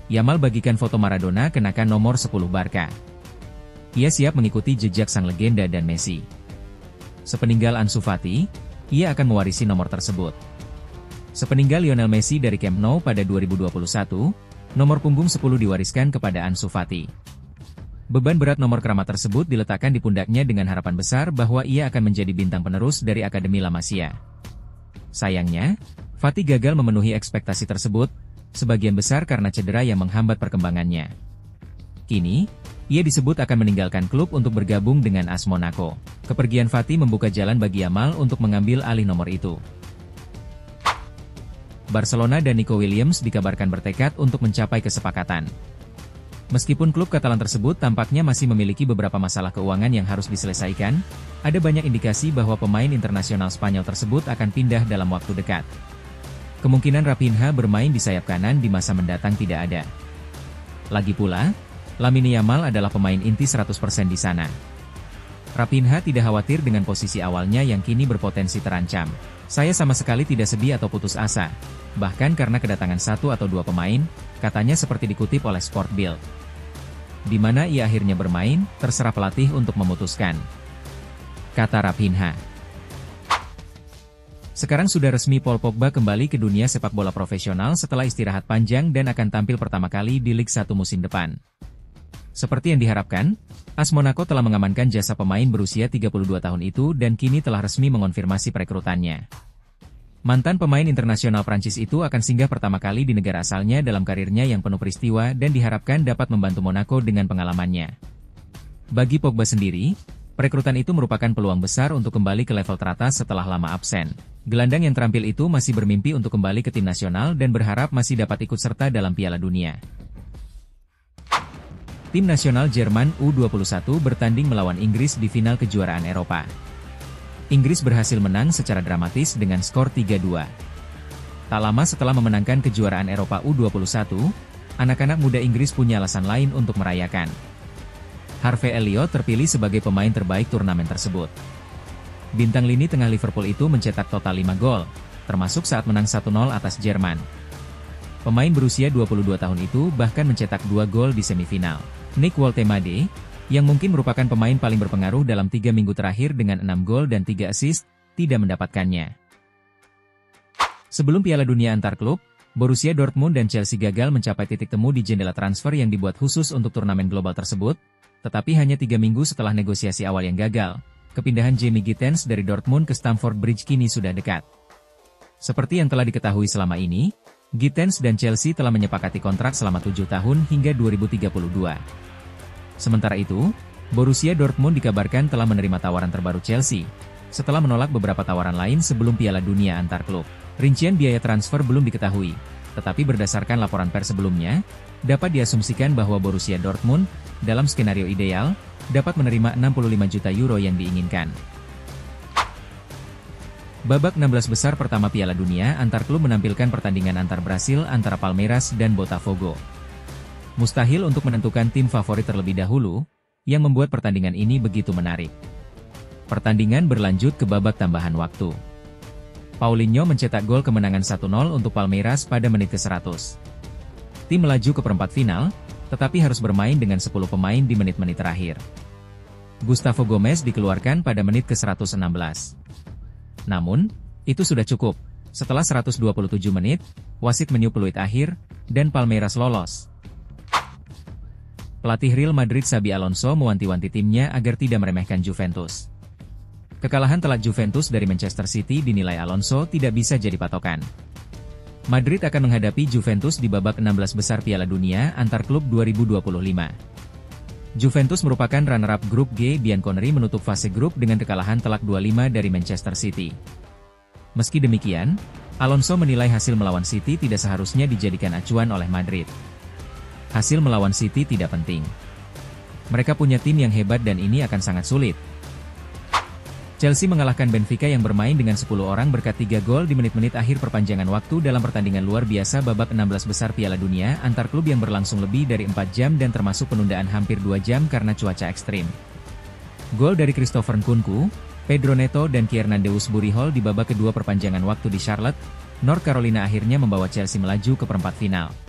Yamal bagikan foto Maradona kenakan nomor 10 Barca. Ia siap mengikuti jejak sang legenda dan Messi. Sepeninggal Ansu Fati, ia akan mewarisi nomor tersebut. Sepeninggal Lionel Messi dari Camp Nou pada 2021, nomor punggung 10 diwariskan kepada Ansu Fati. Beban berat nomor keramat tersebut diletakkan di pundaknya dengan harapan besar bahwa ia akan menjadi bintang penerus dari Akademi La Masia. Sayangnya, Fati gagal memenuhi ekspektasi tersebut, sebagian besar karena cedera yang menghambat perkembangannya. Kini, ia disebut akan meninggalkan klub untuk bergabung dengan AS Monaco. Kepergian Fati membuka jalan bagi Yamal untuk mengambil alih nomor itu. Barcelona dan Nico Williams dikabarkan bertekad untuk mencapai kesepakatan. Meskipun klub Katalan tersebut tampaknya masih memiliki beberapa masalah keuangan yang harus diselesaikan, ada banyak indikasi bahwa pemain internasional Spanyol tersebut akan pindah dalam waktu dekat. Kemungkinan Raphinha bermain di sayap kanan di masa mendatang tidak ada. Lagi pula, Lamine Yamal adalah pemain inti 100% di sana. Raphinha tidak khawatir dengan posisi awalnya yang kini berpotensi terancam. Saya sama sekali tidak sedih atau putus asa, bahkan karena kedatangan satu atau dua pemain, katanya seperti dikutip oleh Sport Bild. Di mana ia akhirnya bermain, terserah pelatih untuk memutuskan, kata Raphinha. Sekarang sudah resmi Paul Pogba kembali ke dunia sepak bola profesional setelah istirahat panjang dan akan tampil pertama kali di Liga 1 musim depan. Seperti yang diharapkan, AS Monaco telah mengamankan jasa pemain berusia 32 tahun itu dan kini telah resmi mengonfirmasi perekrutannya. Mantan pemain internasional Prancis itu akan singgah pertama kali di negara asalnya dalam karirnya yang penuh peristiwa dan diharapkan dapat membantu Monaco dengan pengalamannya. Bagi Pogba sendiri, perekrutan itu merupakan peluang besar untuk kembali ke level teratas setelah lama absen. Gelandang yang terampil itu masih bermimpi untuk kembali ke tim nasional dan berharap masih dapat ikut serta dalam Piala Dunia. Tim nasional Jerman U21 bertanding melawan Inggris di final kejuaraan Eropa. Inggris berhasil menang secara dramatis dengan skor 3-2. Tak lama setelah memenangkan kejuaraan Eropa U21, anak-anak muda Inggris punya alasan lain untuk merayakan. Harvey Elliott terpilih sebagai pemain terbaik turnamen tersebut. Bintang lini tengah Liverpool itu mencetak total 5 gol, termasuk saat menang 1-0 atas Jerman. Pemain berusia 22 tahun itu bahkan mencetak 2 gol di semifinal. Nick Woltemade, yang mungkin merupakan pemain paling berpengaruh dalam 3 minggu terakhir dengan 6 gol dan 3 assist, tidak mendapatkannya. Sebelum Piala Dunia antar klub, Borussia Dortmund dan Chelsea gagal mencapai titik temu di jendela transfer yang dibuat khusus untuk turnamen global tersebut, tetapi hanya 3 minggu setelah negosiasi awal yang gagal, kepindahan Jamie Gittens dari Dortmund ke Stamford Bridge kini sudah dekat. Seperti yang telah diketahui selama ini, Gittens dan Chelsea telah menyepakati kontrak selama 7 tahun hingga 2032. Sementara itu, Borussia Dortmund dikabarkan telah menerima tawaran terbaru Chelsea, setelah menolak beberapa tawaran lain sebelum Piala Dunia antar klub. Rincian biaya transfer belum diketahui, tetapi berdasarkan laporan pers sebelumnya, dapat diasumsikan bahwa Borussia Dortmund, dalam skenario ideal, dapat menerima 65 juta euro yang diinginkan. Babak 16 besar pertama Piala Dunia antar klub menampilkan pertandingan antar Brasil antara Palmeiras dan Botafogo. Mustahil untuk menentukan tim favorit terlebih dahulu, yang membuat pertandingan ini begitu menarik. Pertandingan berlanjut ke babak tambahan waktu. Paulinho mencetak gol kemenangan 1-0 untuk Palmeiras pada menit ke-100. Tim melaju ke perempat final, tetapi harus bermain dengan 10 pemain di menit-menit terakhir. Gustavo Gomes dikeluarkan pada menit ke-116. Namun, itu sudah cukup. Setelah 127 menit, wasit meniup peluit akhir, dan Palmeiras lolos. Pelatih Real Madrid Xabi Alonso mewanti-wanti timnya agar tidak meremehkan Juventus. Kekalahan telak Juventus dari Manchester City dinilai Alonso tidak bisa jadi patokan. Madrid akan menghadapi Juventus di babak 16 besar Piala Dunia antar klub 2025. Juventus merupakan runner-up grup G. Bianconeri menutup fase grup dengan kekalahan telak 2-5 dari Manchester City. Meski demikian, Alonso menilai hasil melawan City tidak seharusnya dijadikan acuan oleh Madrid. Hasil melawan City tidak penting. Mereka punya tim yang hebat dan ini akan sangat sulit. Chelsea mengalahkan Benfica yang bermain dengan 10 orang berkat 3 gol di menit-menit akhir perpanjangan waktu dalam pertandingan luar biasa babak 16 besar Piala Dunia antar klub yang berlangsung lebih dari 4 jam dan termasuk penundaan hampir 2 jam karena cuaca ekstrim. Gol dari Christopher Nkunku, Pedro Neto dan Kiernan-Deus Burihol di babak kedua perpanjangan waktu di Charlotte, North Carolina akhirnya membawa Chelsea melaju ke perempat final.